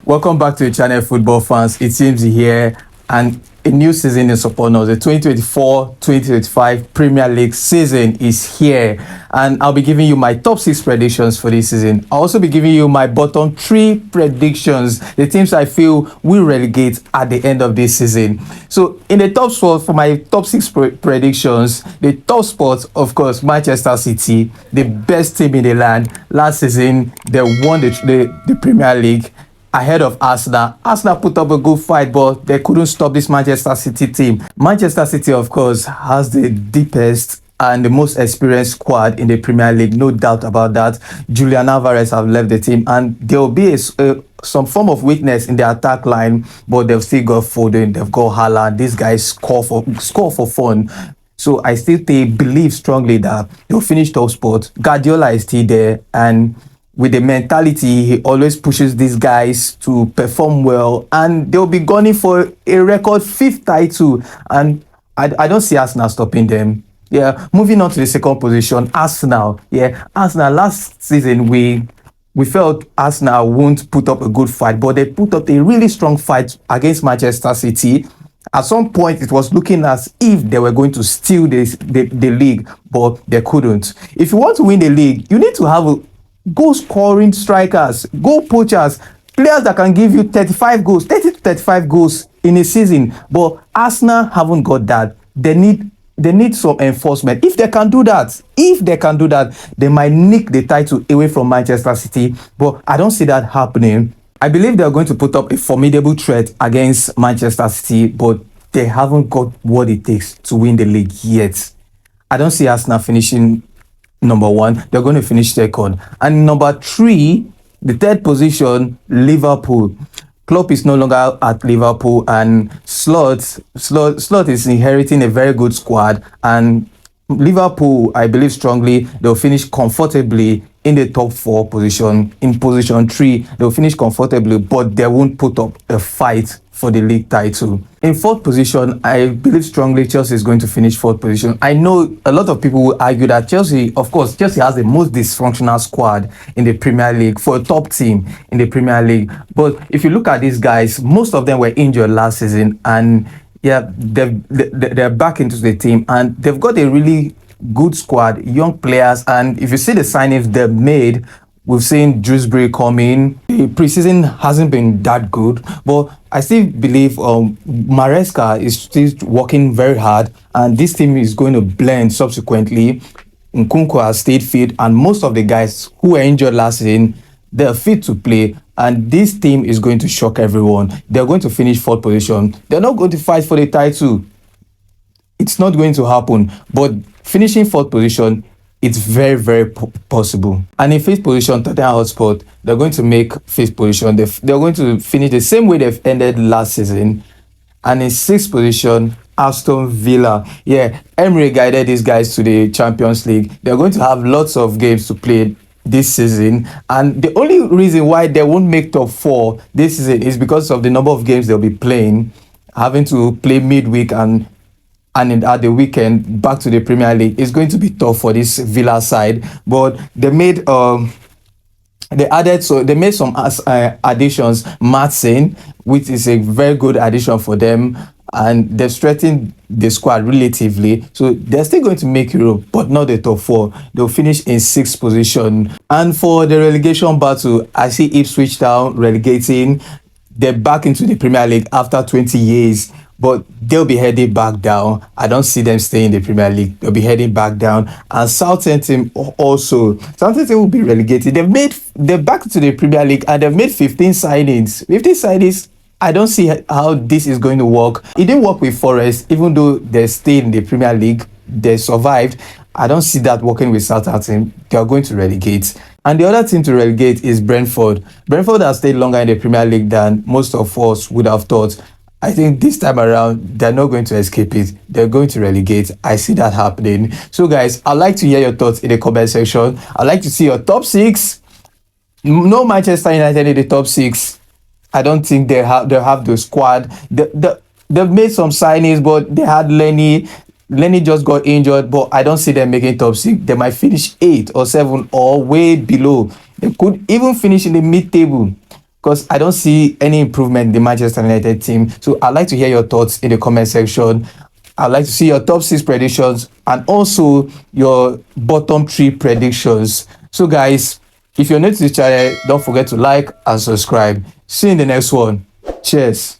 Welcome back to the channel, football fans. It's Yimzy here, and a new season is upon us. The 2024-2025 Premier League season is here, and I'll be giving you my top 6 predictions for this season. I'll also be giving you my bottom 3 predictions, the teams I feel will relegate at the end of this season. So, in the top spot for my top 6 predictions, the top spot, of course, Manchester City, the best team in the land. Last season, they won the Premier League ahead of Arsenal. Arsenal put up a good fight, but they couldn't stop this Manchester City team. Manchester City, of course, has the deepest and the most experienced squad in the Premier League, no doubt about that. Julian Alvarez have left the team, and there will be some form of weakness in the attack line, but they've still got Foden, they've got Haaland. These guys score for fun. So I still believe strongly that they'll finish top spot. Guardiola is still there, and with the mentality, he always pushes these guys to perform well, and they'll be gunning for a record 5th title, and I don't see Arsenal stopping them. Yeah, moving on to the second position, Arsenal. Yeah, Arsenal, last season we felt Arsenal won't put up a good fight, but they put up a really strong fight against Manchester City. At some point, it was looking as if they were going to steal the league, but they couldn't. If you want to win the league, you need to have goal scoring strikers, goal poachers, players that can give you 35 goals, 30 to 35 goals in a season. But Arsenal haven't got that. They need some enforcement. If they can do that, they might nick the title away from Manchester City. But I don't see that happening. I believe they're going to put up a formidable threat against Manchester City, but they haven't got what it takes to win the league yet. I don't see Arsenal finishing number 1. They're going to finish second. And number 3, the third position, Liverpool. Klopp is no longer at Liverpool, and Slot is inheriting a very good squad. And Liverpool, I believe strongly, they'll finish comfortably in the top 4 position. In position 3, they'll finish comfortably, but they won't put up a fight for the league title. In 4th position, I believe strongly Chelsea is going to finish 4th position. I know a lot of people will argue that Chelsea has the most dysfunctional squad in the Premier League for a top team in the Premier League. But if you look at these guys, most of them were injured last season, and yeah, they're back into the team, and they've got a really good squad, young players. And if you see the signings they've made, we've seen Dewsbury come in. The preseason hasn't been that good, but I still believe Maresca is still working very hard, and this team is going to blend subsequently. Nkunku has stayed fit, and most of the guys who were injured last season, they're fit to play, and this team is going to shock everyone. They're going to finish 4th position. They're not going to fight for the title. It's not going to happen, but finishing 4th position, it's very, very possible. And in 5th position, Tottenham Hotspur, they're going to make 5th position. They're going to finish the same way they've ended last season. And in 6th position, Aston Villa. Yeah, Emery guided these guys to the Champions League. They're going to have lots of games to play this season, and the only reason why they won't make top 4 this season is because of the number of games they'll be playing, having to play midweek and at the weekend back to the Premier League. Is going to be tough for this Villa side, but they made some additions. Madsen, which is a very good addition for them, and they've strengthened the squad relatively, so they're still going to make Europe, but not the top 4. They'll finish in 6th position. And for the relegation battle, I see Ipswich Town relegating. They're back into the Premier League after 20 years, but they'll be heading back down. I don't see them staying in the Premier League. They'll be heading back down. And Southampton also. Southampton will be relegated. They're back to the Premier League, and they've made 15 signings. 15 signings. I don't see how this is going to work. It didn't work with Forest, even though they stayed in the Premier League. They survived. I don't see that working with Southampton. They are going to relegate. And the other team to relegate is Brentford. Brentford has stayed longer in the Premier League than most of us would have thought. I think this time around, they're not going to escape it. They're going to relegate. I see that happening. So guys, I'd like to hear your thoughts in the comment section. I'd like to see your top 6. No Manchester United in the top 6. I don't think they have the squad. They've made some signings, but they had Lenny. Lenny just got injured, but I don't see them making top 6. They might finish 8 or 7 or way below. They could even finish in the mid-table. because I don't see any improvement in the Manchester United team. So I'd like to hear your thoughts in the comment section. I'd like to see your top 6 predictions and also your bottom 3 predictions. So guys, if you're new to the channel, don't forget to like and subscribe. See you in the next one. Cheers.